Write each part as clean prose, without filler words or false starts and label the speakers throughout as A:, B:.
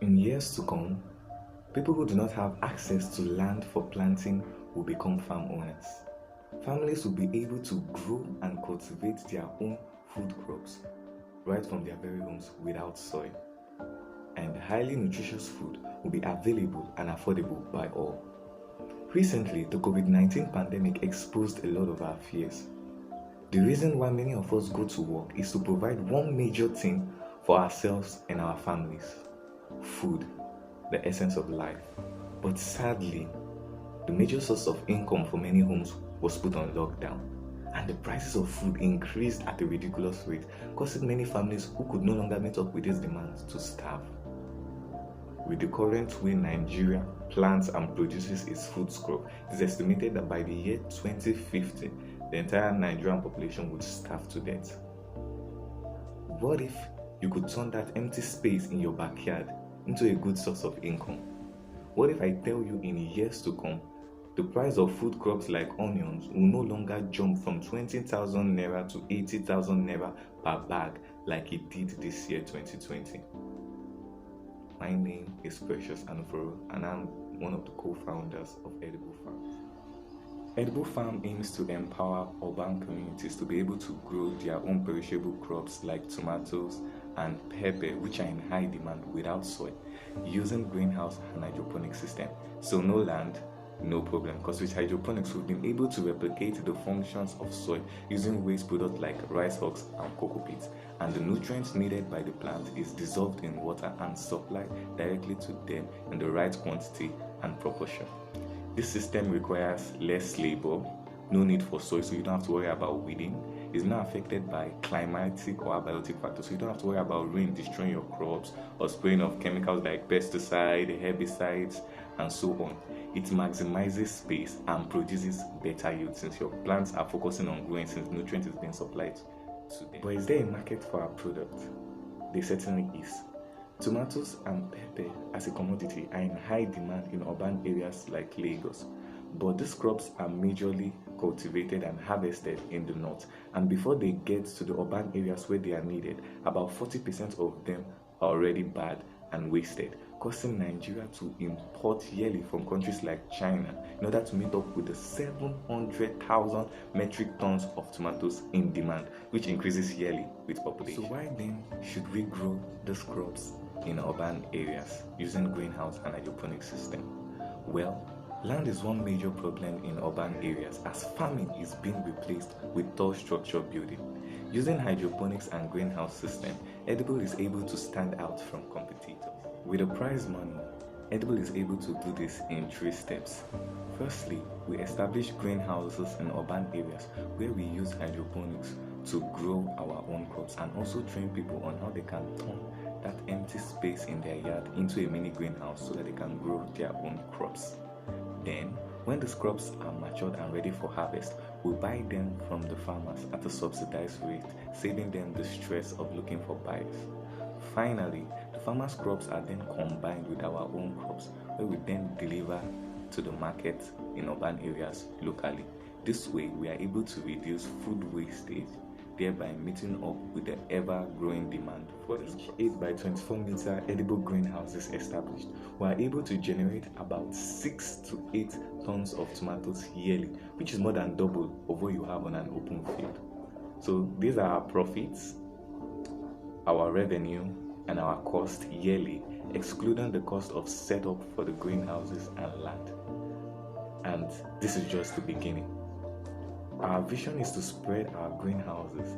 A: In years to come, people who do not have access to land for planting will become farm owners. Families will be able to grow and cultivate their own food crops right from their very homes without soil. And highly nutritious food will be available and affordable by all. Recently, the COVID-19 pandemic exposed a lot of our fears. The reason why many of us go to work is to provide one major thing for ourselves and our families: food, the essence of life. But sadly, the major source of income for many homes was put on lockdown, and the prices of food increased at a ridiculous rate, causing many families who could no longer meet up with these demands to starve. With the current way Nigeria plants and produces its food crop, it is estimated that by the year 2050, the entire Nigerian population would starve to death. What if you could turn that empty space in your backyard into a good source of income? What if I tell you in years to come, the price of food crops like onions will no longer jump from 20,000 naira to 80,000 naira per bag like it did this year 2020? My name is Precious Anuforo, and I'm one of the co-founders of Edible Farms. Edible Farm aims to empower urban communities to be able to grow their own perishable crops like tomatoes and pepper, which are in high demand, without soil, using greenhouse and hydroponic system. So no land, no problem, because with hydroponics we've been able to replicate the functions of soil using waste products like rice hulks and cocoa pits, and the nutrients needed by the plant is dissolved in water and supplied directly to them in the right quantity and proportion. This system requires less labor, no need for soil, so you don't have to worry about weeding. It's not affected by climatic or abiotic factors, so you don't have to worry about rain destroying your crops or spraying of chemicals like pesticide, herbicides, and so on. It maximizes space and produces better yield since your plants are focusing on growing, since nutrients is being supplied to them. But is there a market for our product? There certainly is. Tomatoes and pepper as a commodity are in high demand in urban areas like Lagos, but these crops are majorly cultivated and harvested in the north, and before they get to the urban areas where they are needed, about 40% of them are already bad and wasted, causing Nigeria to import yearly from countries like China in order to meet up with the 700,000 metric tons of tomatoes in demand, which increases yearly with population. So why then should we grow these crops in urban areas using greenhouse and hydroponic system? Well, land is one major problem in urban areas as farming is being replaced with tall structure building. Using hydroponics and greenhouse system, Edible is able to stand out from competitors. With the prize money, Edible is able to do this in 3 steps. Firstly, we establish greenhouses in urban areas where we use hydroponics to grow our own crops, and also train people on how they can turn that empty space in their yard into a mini greenhouse so that they can grow their own crops. Then, when these crops are matured and ready for harvest, we buy them from the farmers at a subsidized rate, saving them the stress of looking for buyers. Finally, the farmers' crops are then combined with our own crops, where we then deliver to the market in urban areas locally. This way, we are able to reduce food wastage, thereby meeting up with the ever-growing demand for this. 8 by 24 meter edible greenhouse is established. We are able to generate about 6 to 8 tons of tomatoes yearly, which is more than double of what you have on an open field. So these are our profits, our revenue, and our cost yearly, excluding the cost of setup for the greenhouses and land. And this is just the beginning. Our vision is to spread our greenhouses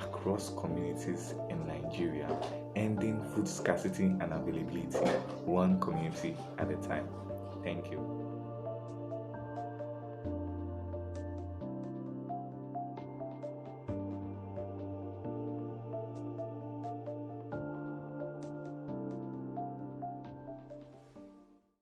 A: across communities in Nigeria, ending food scarcity and availability one community at a time. Thank you.